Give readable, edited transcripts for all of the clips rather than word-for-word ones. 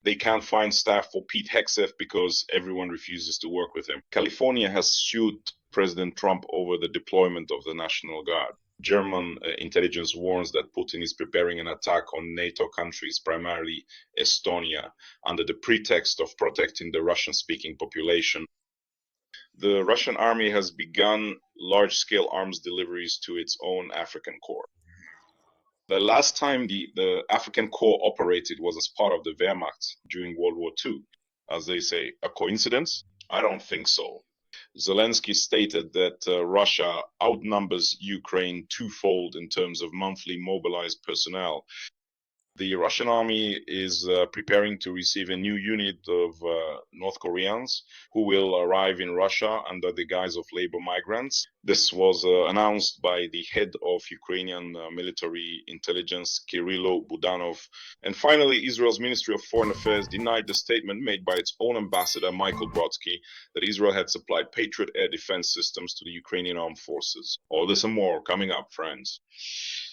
They can't find staff for Pete Hegseth because everyone refuses to work with him. California has sued President Trump over the deployment of the National Guard. German intelligence warns that Putin is preparing an attack on NATO countries, primarily Estonia, under the pretext of protecting the Russian-speaking population. The Russian army has begun large-scale arms deliveries to its own African corps. The last time the African Corps operated was as part of the Wehrmacht during World War II. As they say, a coincidence? I don't think so. Zelensky stated that Russia outnumbers Ukraine twofold in terms of monthly mobilized personnel. The Russian army is preparing to receive a new unit of North Koreans who will arrive in Russia under the guise of labor migrants. This was announced by the head of Ukrainian military intelligence, Kirilo Budanov. And finally, Israel's Ministry of Foreign Affairs denied the statement made by its own ambassador, Michael Brodsky, that Israel had supplied Patriot air defense systems to the Ukrainian armed forces. All this and more coming up, friends.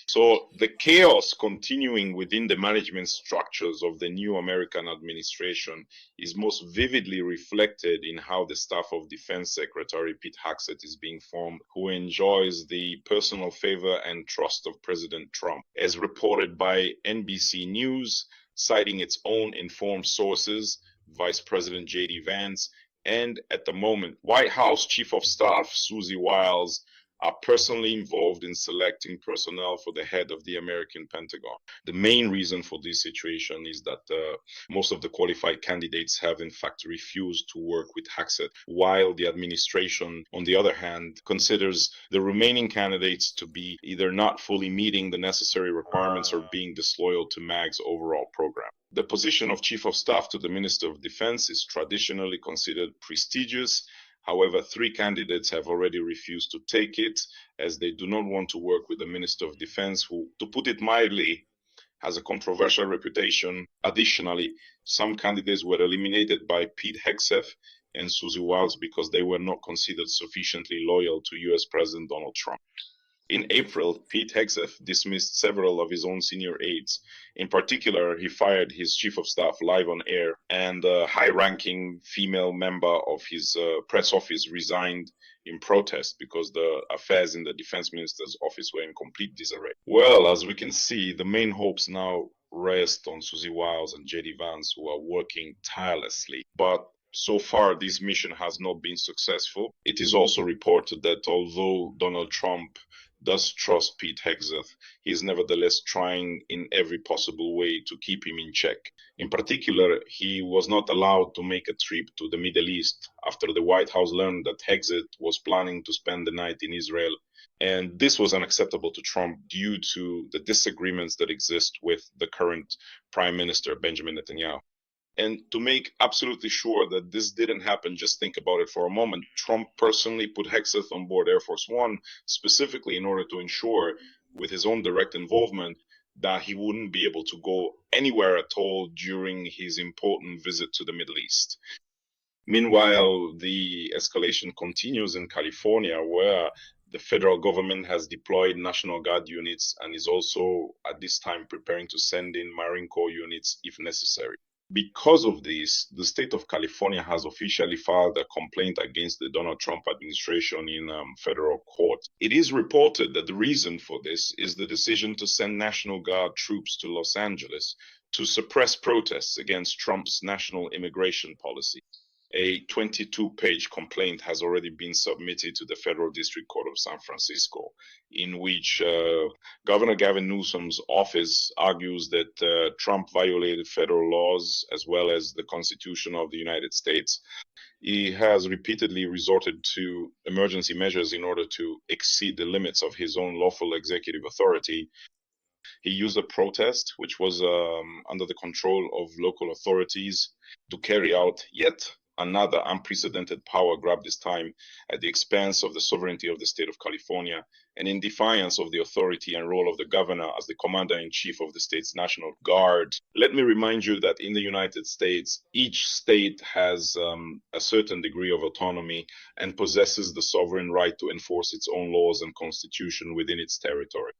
So the chaos continuing within the management structures of the new American administration is most vividly reflected in how the staff of Defense Secretary Pete Hegseth is being formed, who enjoys the personal favor and trust of President Trump. As reported by NBC News, citing its own informed sources, Vice President J.D. Vance, and at the moment, White House Chief of Staff Susie Wiles are personally involved in selecting personnel for the head of the American Pentagon. The main reason for this situation is that most of the qualified candidates have in fact refused to work with Hegseth, while the administration, on the other hand, considers the remaining candidates to be either not fully meeting the necessary requirements or being disloyal to MAG's overall program. The position of Chief of Staff to the Minister of Defense is traditionally considered prestigious. However, 3 candidates have already refused to take it, as they do not want to work with the Minister of Defense, who, to put it mildly, has a controversial reputation. Additionally, some candidates were eliminated by Pete Hegseth and Susie Wiles because they were not considered sufficiently loyal to US President Donald Trump. In April, Pete Hegseth dismissed several of his own senior aides. In particular, he fired his chief of staff live on air, and a high-ranking female member of his press office resigned in protest because the affairs in the defense minister's office were in complete disarray. Well, as we can see, the main hopes now rest on Susie Wiles and J.D. Vance, who are working tirelessly. But so far, this mission has not been successful. It is also reported that although Donald Trump does trust Pete Hegseth, he is nevertheless trying in every possible way to keep him in check. In particular, he was not allowed to make a trip to the Middle East after the White House learned that Hegseth was planning to spend the night in Israel. And this was unacceptable to Trump due to the disagreements that exist with the current Prime Minister, Benjamin Netanyahu. And to make absolutely sure that this didn't happen, just think about it for a moment. Trump personally put Hegseth on board Air Force One specifically in order to ensure, with his own direct involvement, that he wouldn't be able to go anywhere at all during his important visit to the Middle East. Meanwhile, the escalation continues in California, where the federal government has deployed National Guard units and is also at this time preparing to send in Marine Corps units if necessary. Because of this, the state of California has officially filed a complaint against the Donald Trump administration in federal court. It is reported that the reason for this is the decision to send National Guard troops to Los Angeles to suppress protests against Trump's national immigration policy. A 22-page complaint has already been submitted to the Federal District Court of San Francisco, in which Governor Gavin Newsom's office argues that Trump violated federal laws as well as the Constitution of the United States. He has repeatedly resorted to emergency measures in order to exceed the limits of his own lawful executive authority. He used a protest, which was under the control of local authorities, to carry out yet another unprecedented power grab, this time at the expense of the sovereignty of the state of California and in defiance of the authority and role of the governor as the commander-in-chief of the state's National Guard. Let me remind you that in the United States, each state has a certain degree of autonomy and possesses the sovereign right to enforce its own laws and constitution within its territory.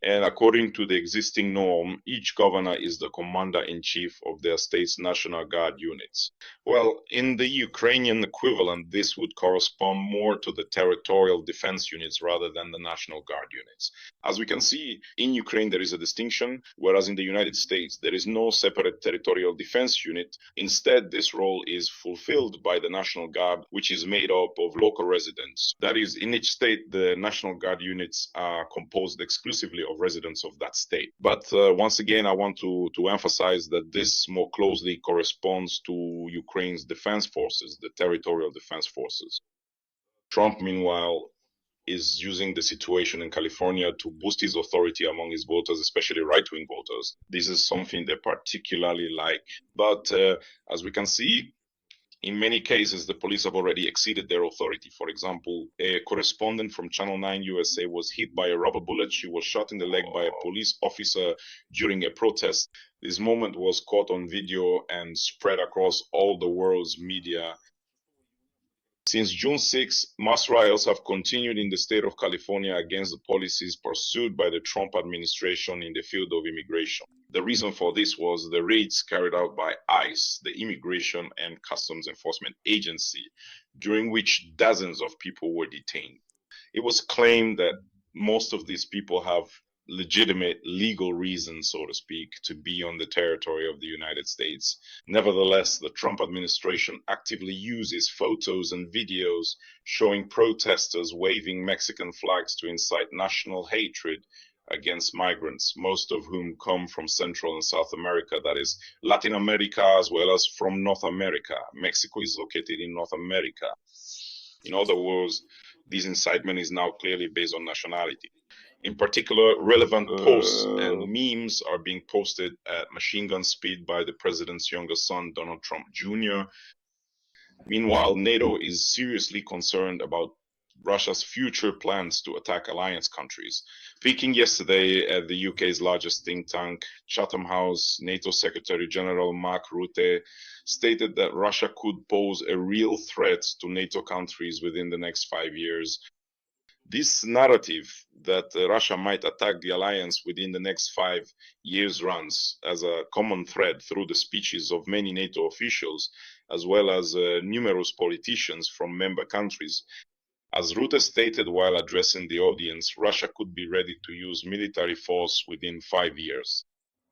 And according to the existing norm, each governor is the commander-in-chief of their state's National Guard units. Well, in the Ukrainian equivalent, this would correspond more to the territorial defense units rather than the National Guard units. As we can see, in Ukraine there is a distinction, whereas in the United States there is no separate territorial defense unit. Instead, this role is fulfilled by the National Guard, which is made up of local residents. That is, in each state, the National Guard units are composed exclusively of residents of that state. But once again, I want to emphasize that this more closely corresponds to Ukraine's defense forces, the territorial defense forces. Trump, meanwhile, is using the situation in California to boost his authority among his voters, especially right-wing voters. This is something they particularly like. But as we can see, in many cases, the police have already exceeded their authority. For example, a correspondent from Channel 9 USA was hit by a rubber bullet. She was shot in the leg by a police officer during a protest. This moment was caught on video and spread across all the world's media. Since June 6, mass riots have continued in the state of California against the policies pursued by the Trump administration in the field of immigration. The reason for this was the raids carried out by ICE, the Immigration and Customs Enforcement Agency, during which dozens of people were detained. It was claimed that most of these people have legitimate legal reasons, so to speak, to be on the territory of the United States. Nevertheless, the Trump administration actively uses photos and videos showing protesters waving Mexican flags to incite national hatred against migrants, most of whom come from Central and South America, that is, Latin America, as well as from North America. Mexico is located in North America. In other words, this incitement is now clearly based on nationality. In particular, relevant posts and memes are being posted at machine gun speed by the president's younger son, Donald Trump Jr. Meanwhile, NATO is seriously concerned about Russia's future plans to attack alliance countries. Speaking yesterday at the UK's largest think tank, Chatham House, NATO Secretary General Mark Rutte stated that Russia could pose a real threat to NATO countries within the next 5 years. This narrative that Russia might attack the alliance within the next 5 years runs as a common thread through the speeches of many NATO officials, as well as numerous politicians from member countries. As Rutte stated while addressing the audience, Russia could be ready to use military force within 5 years.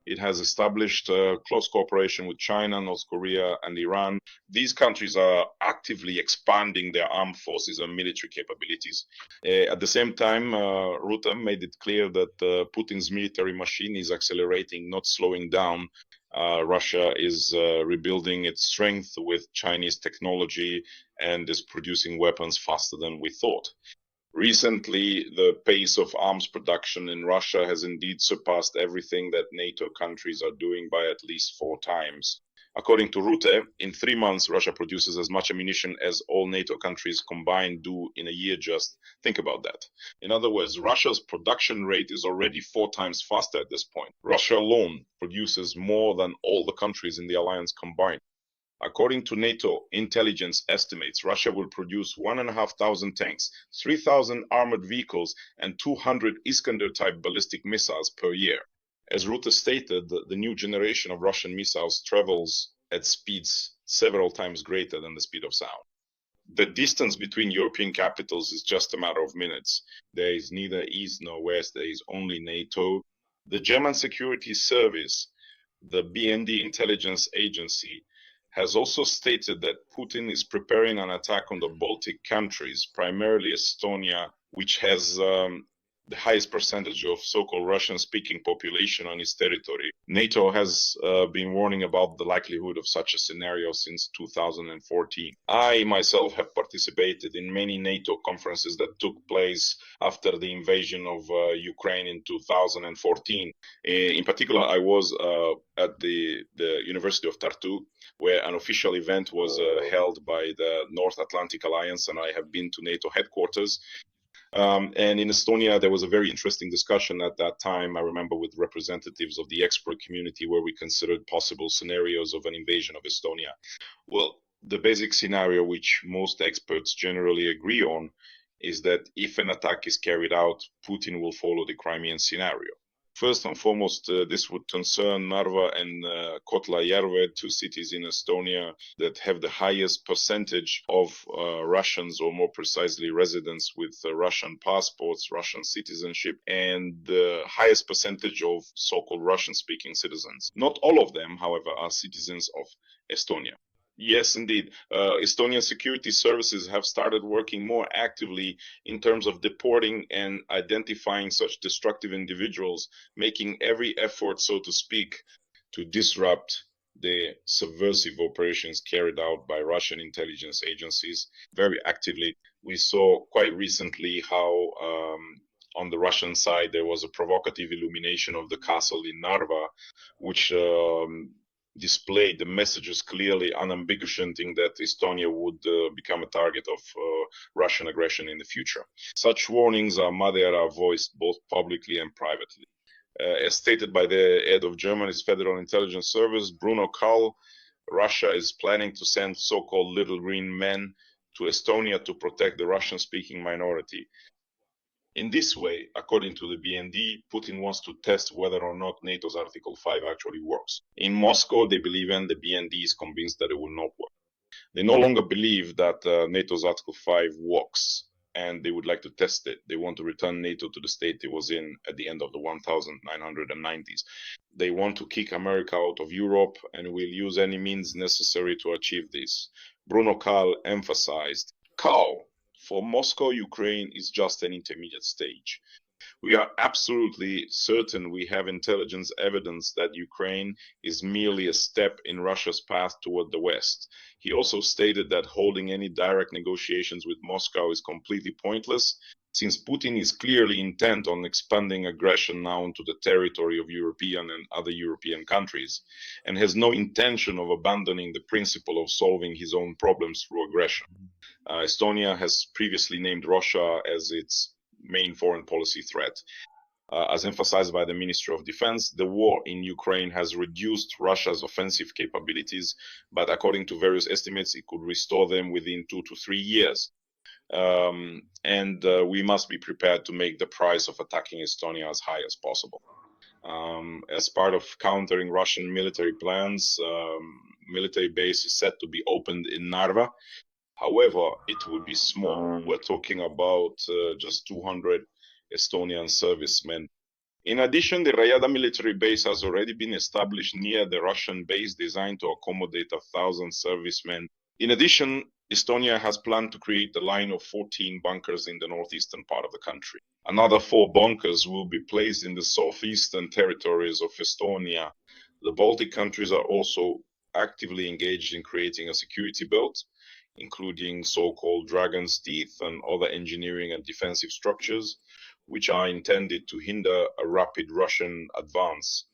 It has established close cooperation with China, North Korea, and Iran. These countries are actively expanding their armed forces and military capabilities. At the same time, Rutte made it clear that Putin's military machine is accelerating, not slowing down. Russia is rebuilding its strength with Chinese technology and is producing weapons faster than we thought. Recently, the pace of arms production in Russia has indeed surpassed everything that NATO countries are doing by at least 4 times. According to Rutte, in 3 months, Russia produces as much ammunition as all NATO countries combined do in a year just. Think about that. In other words, Russia's production rate is already 4 times faster at this point. Russia alone produces more than all the countries in the alliance combined. According to NATO intelligence estimates, Russia will produce 1,500 tanks, 3,000 armored vehicles, and 200 Iskander-type ballistic missiles per year. As Rutte stated, the new generation of Russian missiles travels at speeds several times greater than the speed of sound. The distance between European capitals is just a matter of minutes. There is neither east nor west, there is only NATO. The German Security Service, the BND intelligence agency, has also stated that Putin is preparing an attack on the Baltic countries, primarily Estonia, which has the highest percentage of so-called Russian-speaking population on its territory. NATO has been warning about the likelihood of such a scenario since 2014. I myself have participated in many NATO conferences that took place after the invasion of Ukraine in 2014. In particular, I was at the University of Tartu, where an official event was held by the North Atlantic Alliance, and I have been to NATO headquarters. And in Estonia, there was a very interesting discussion at that time, I remember, with representatives of the expert community, where we considered possible scenarios of an invasion of Estonia. Well, the basic scenario which most experts generally agree on is that if an attack is carried out, Putin will follow the Crimean scenario. First and foremost, this would concern Narva and Kohtla-Järve, two cities in Estonia that have the highest percentage of Russians, or more precisely residents with Russian passports, Russian citizenship, and the highest percentage of so-called Russian-speaking citizens. Not all of them, however, are citizens of Estonia. Yes, indeed. Estonian security services have started working more actively in terms of deporting and identifying such destructive individuals, making every effort, so to speak, to disrupt the subversive operations carried out by Russian intelligence agencies very actively. We saw quite recently how on the Russian side there was a provocative illumination of the castle in Narva, which displayed the messages clearly, unambiguously, that Estonia would become a target of Russian aggression in the future. Such warnings are voiced both publicly and privately. As stated by the head of Germany's Federal Intelligence Service, Bruno Kahl, Russia is planning to send so-called little green men to Estonia to protect the Russian-speaking minority. In this way, according to the BND, Putin wants to test whether or not NATO's Article 5 actually works. In Moscow, they believe, and the BND is convinced that it will not work. They no longer believe that NATO's Article 5 works, and they would like to test it. They want to return NATO to the state it was in at the end of the 1990s. They want to kick America out of Europe and will use any means necessary to achieve this. Bruno Kahl emphasized, for Moscow, Ukraine is just an intermediate stage. We are absolutely certain we have intelligence evidence that Ukraine is merely a step in Russia's path toward the West. He also stated that holding any direct negotiations with Moscow is completely pointless, since Putin is clearly intent on expanding aggression now into the territory of European and other European countries, and has no intention of abandoning the principle of solving his own problems through aggression. Estonia has previously named Russia as its main foreign policy threat. As emphasized by the Ministry of Defense, the war in Ukraine has reduced Russia's offensive capabilities, but according to various estimates, it could restore them within 2 to 3 years. We must be prepared to make the price of attacking Estonia as high as possible. As part of countering Russian military plans, military base is set to be opened in Narva. However, it will be small. We're talking about just 200 Estonian servicemen. In addition, the Rayada military base has already been established near the Russian base, designed to accommodate 1,000 servicemen. In addition, Estonia has planned to create a line of 14 bunkers in the northeastern part of the country. Another 4 bunkers will be placed in the southeastern territories of Estonia. The Baltic countries are also actively engaged in creating a security belt, including so-called dragon's teeth and other engineering and defensive structures, which are intended to hinder a rapid Russian advance.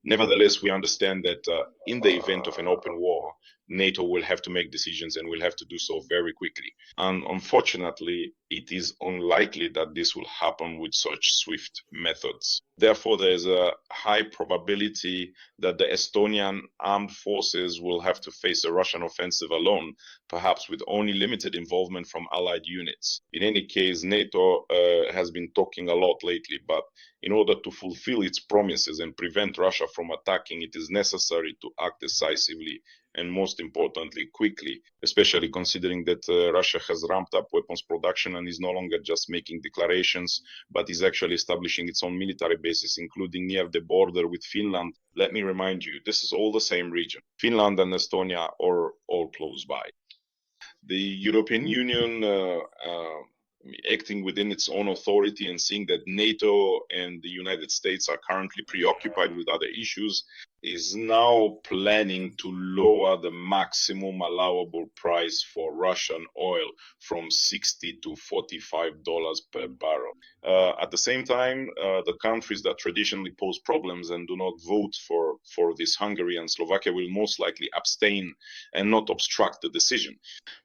Nevertheless, we understand that in the event of an open war, NATO will have to make decisions and will have to do so very quickly. And unfortunately, it is unlikely that this will happen with such swift methods. Therefore, there is a high probability that the Estonian armed forces will have to face a Russian offensive alone, perhaps with only limited involvement from allied units. In any case, NATO has been talking a lot lately, but in order to fulfill its promises and prevent Russia from attacking, it is necessary to act decisively and, most importantly, quickly, especially considering that Russia has ramped up weapons production and is no longer just making declarations, but is actually establishing its own military bases, including near the border with Finland. Let me remind you, this is all the same region. Finland and Estonia are all close by. The European Union, acting within its own authority and seeing that NATO and the United States are currently preoccupied with other issues, is now planning to lower the maximum allowable price for Russian oil from $60 to $45 per barrel. At the same time, the countries that traditionally pose problems and do not vote for this, Hungary and Slovakia, will most likely abstain and not obstruct the decision.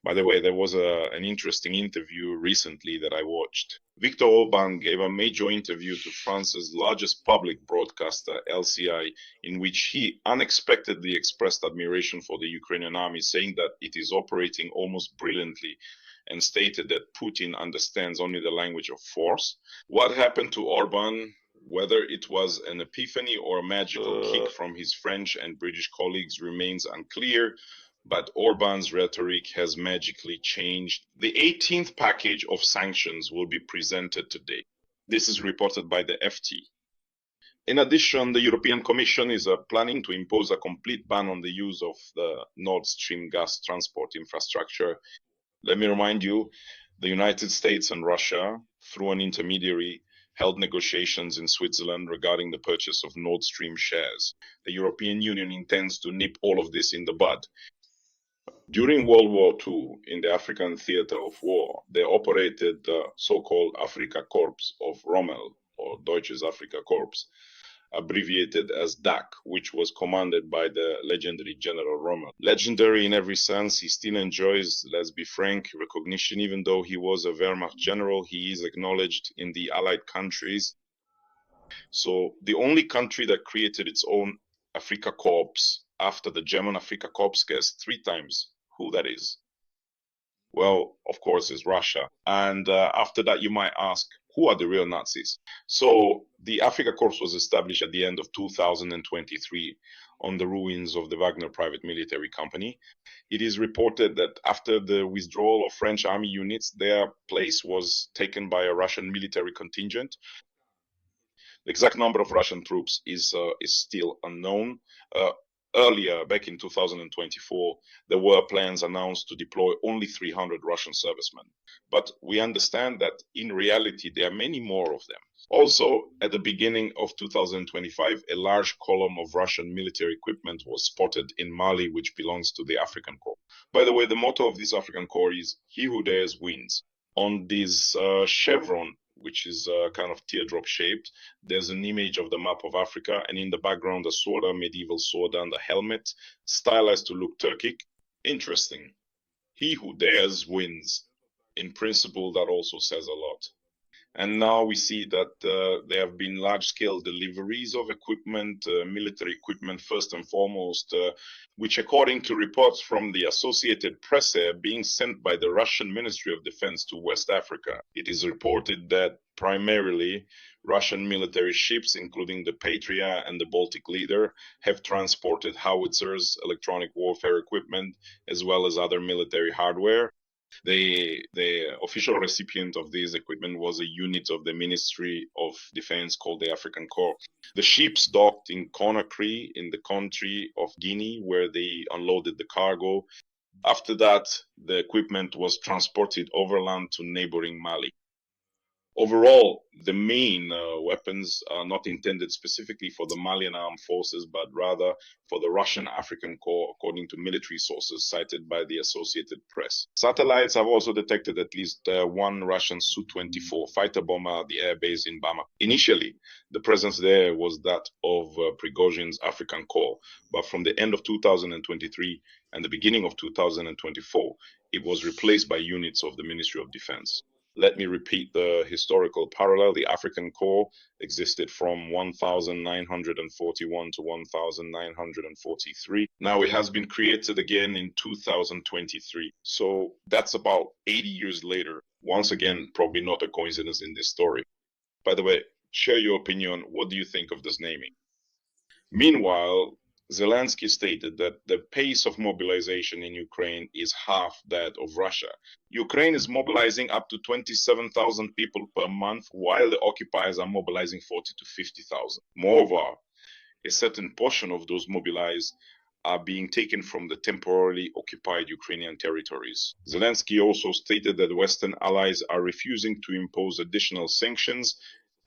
By the way, there was an interesting interview recently that I watched. Viktor Orban gave a major interview to France's largest public broadcaster, LCI, in which he unexpectedly expressed admiration for the Ukrainian army, saying that it is operating almost brilliantly, and stated that Putin understands only the language of force. What happened to Orban? Whether it was an epiphany or a magical kick from his French and British colleagues remains unclear, but Orban's rhetoric has magically changed. The 18th package of sanctions will be presented today. This is reported by the FT. In addition, the European Commission is planning to impose a complete ban on the use of the Nord Stream gas transport infrastructure. Let me remind you, the United States and Russia, through an intermediary, held negotiations in Switzerland regarding the purchase of Nord Stream shares. The European Union intends to nip all of this in the bud. During World War II, in the African theater of war, they operated the so-called Afrika Korps of Rommel, or Deutsches Afrika Korps, abbreviated as DAC, which was commanded by the legendary General Rommel. Legendary in every sense, he still enjoys, let's be frank, recognition. Even though he was a Wehrmacht general, he is acknowledged in the Allied countries. So the only country that created its own Afrika Korps after the German Afrika Korps, guess 3 times who that is. Well, of course, is Russia. And after that, you might ask, who are the real Nazis? So the Afrika Korps was established at the end of 2023 on the ruins of the Wagner private military company. It is reported that after the withdrawal of French army units, their place was taken by a Russian military contingent. The exact number of Russian troops is still unknown. Earlier, back in 2024, there were plans announced to deploy only 300 Russian servicemen. But we understand that in reality, there are many more of them. Also, at the beginning of 2025, a large column of Russian military equipment was spotted in Mali, which belongs to the African Corps. By the way, the motto of this African Corps is, "He who dares wins." On this chevron, which is kind of teardrop shaped, there's an image of the map of Africa, and in the background, a sword, a medieval sword and a helmet, stylized to look Turkic. Interesting. He who dares wins. In principle, that also says a lot. And now we see that there have been large-scale deliveries of equipment, military equipment first and foremost, which according to reports from the Associated Press are being sent by the Russian Ministry of Defense to West Africa. It is reported that primarily Russian military ships, including the Patriot and the Baltic Leader, have transported howitzers, electronic warfare equipment, as well as other military hardware. The official recipient of this equipment was a unit of the Ministry of Defense called the African Corps. The ships docked in Conakry in the country of Guinea, where they unloaded the cargo. After that, the equipment was transported overland to neighboring Mali. Overall, the main weapons are not intended specifically for the Malian armed forces, but rather for the Russian African Corps, according to military sources cited by the Associated Press. Satellites have also detected at least one Russian Su-24 fighter bomber at the airbase in Bamako. Initially, the presence there was that of Prigozhin's African Corps, but from the end of 2023 and the beginning of 2024, it was replaced by units of the Ministry of Defense. Let me repeat the historical parallel. The African Corps existed from 1941 to 1943. Now it has been created again in 2023. So that's about 80 years later. Once again, probably not a coincidence in this story. By the way, share your opinion. What do you think of this naming? Meanwhile, Zelensky stated that the pace of mobilization in Ukraine is half that of Russia. Ukraine is mobilizing up to 27,000 people per month, while the occupiers are mobilizing 40 to 50,000. Moreover, a certain portion of those mobilized are being taken from the temporarily occupied Ukrainian territories. Zelensky also stated that Western allies are refusing to impose additional sanctions,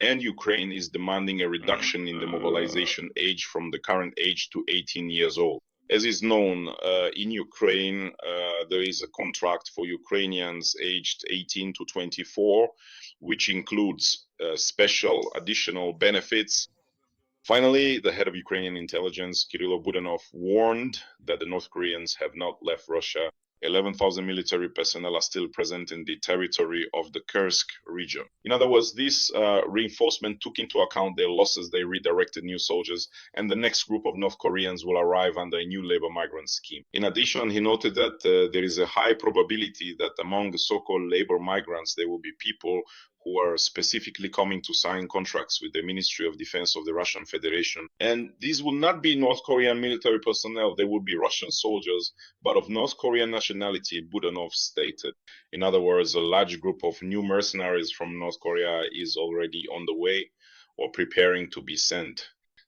and Ukraine is demanding a reduction in the mobilization age from the current age to 18 years old. As is known, in Ukraine, there is a contract for Ukrainians aged 18 to 24, which includes special additional benefits. Finally, the head of Ukrainian intelligence, Kirilo Budanov, warned that the North Koreans have not left Russia. 11,000 military personnel are still present in the territory of the Kursk region. In other words, this reinforcement took into account their losses. They redirected new soldiers, and the next group of North Koreans will arrive under a new labor migrant scheme. In addition, he noted that there is a high probability that among the so-called labor migrants, there will be people who are specifically coming to sign contracts with the Ministry of Defense of the Russian Federation. And these will not be North Korean military personnel, they will be Russian soldiers, but of North Korean nationality, Budanov stated. In other words, a large group of new mercenaries from North Korea is already on the way or preparing to be sent.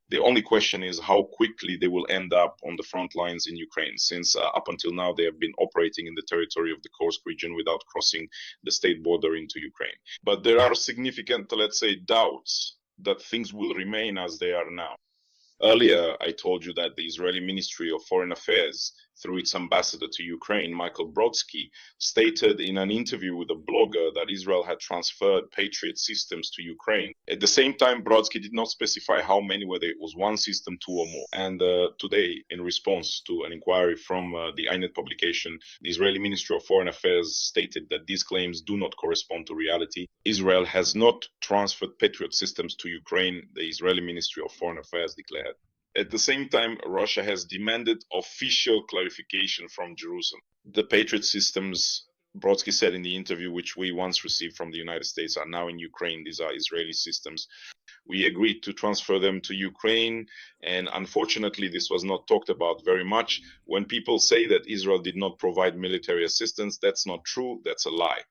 The only question is how quickly they will end up on the front lines in Ukraine, since up until now they have been operating in the territory of the Kursk region without crossing the state border into Ukraine. But there are significant, let's say, doubts that things will remain as they are now. Earlier, I told you that the Israeli Ministry of Foreign Affairs, through its ambassador to Ukraine, Michael Brodsky, stated in an interview with a blogger that Israel had transferred Patriot systems to Ukraine. At the same time, Brodsky did not specify how many, whether it was one system, two or more. And today, in response to an inquiry from the INET publication, the Israeli Ministry of Foreign Affairs stated that these claims do not correspond to reality. Israel has not transferred Patriot systems to Ukraine, the Israeli Ministry of Foreign Affairs declared. At the same time, Russia has demanded official clarification from Jerusalem. The Patriot systems, Brodsky said in the interview, which we once received from the United States, are now in Ukraine. These are Israeli systems. We agreed to transfer them to Ukraine, and unfortunately, this was not talked about very much. When people say that Israel did not provide military assistance, that's not true, that's a lie.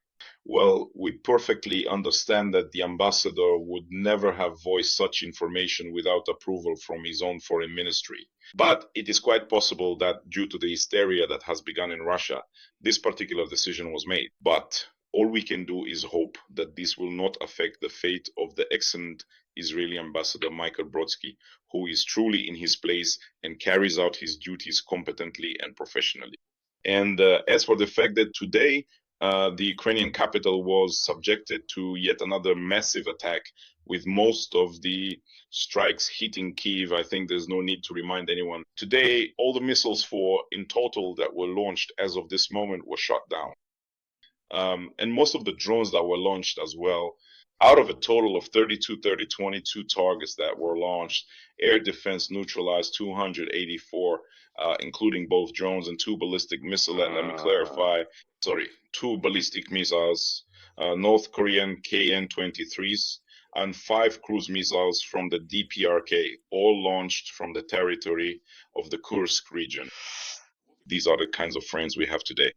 Well, we perfectly understand that the ambassador would never have voiced such information without approval from his own foreign ministry. But it is quite possible that due to the hysteria that has begun in Russia, this particular decision was made. But all we can do is hope that this will not affect the fate of the excellent Israeli ambassador Michael Brodsky, who is truly in his place and carries out his duties competently and professionally. And as for the fact that today, the Ukrainian capital was subjected to yet another massive attack, with most of the strikes hitting Kyiv. I think there's no need to remind anyone. Today, all the missiles in total that were launched as of this moment were shot down. And most of the drones that were launched as well, out of a total of 22 targets that were launched, air defense neutralized 284, including both drones and two ballistic missiles. And let me clarify, two ballistic missiles, North Korean KN-23s, and 5 cruise missiles from the DPRK, all launched from the territory of the Kursk region. These are the kinds of friends we have today.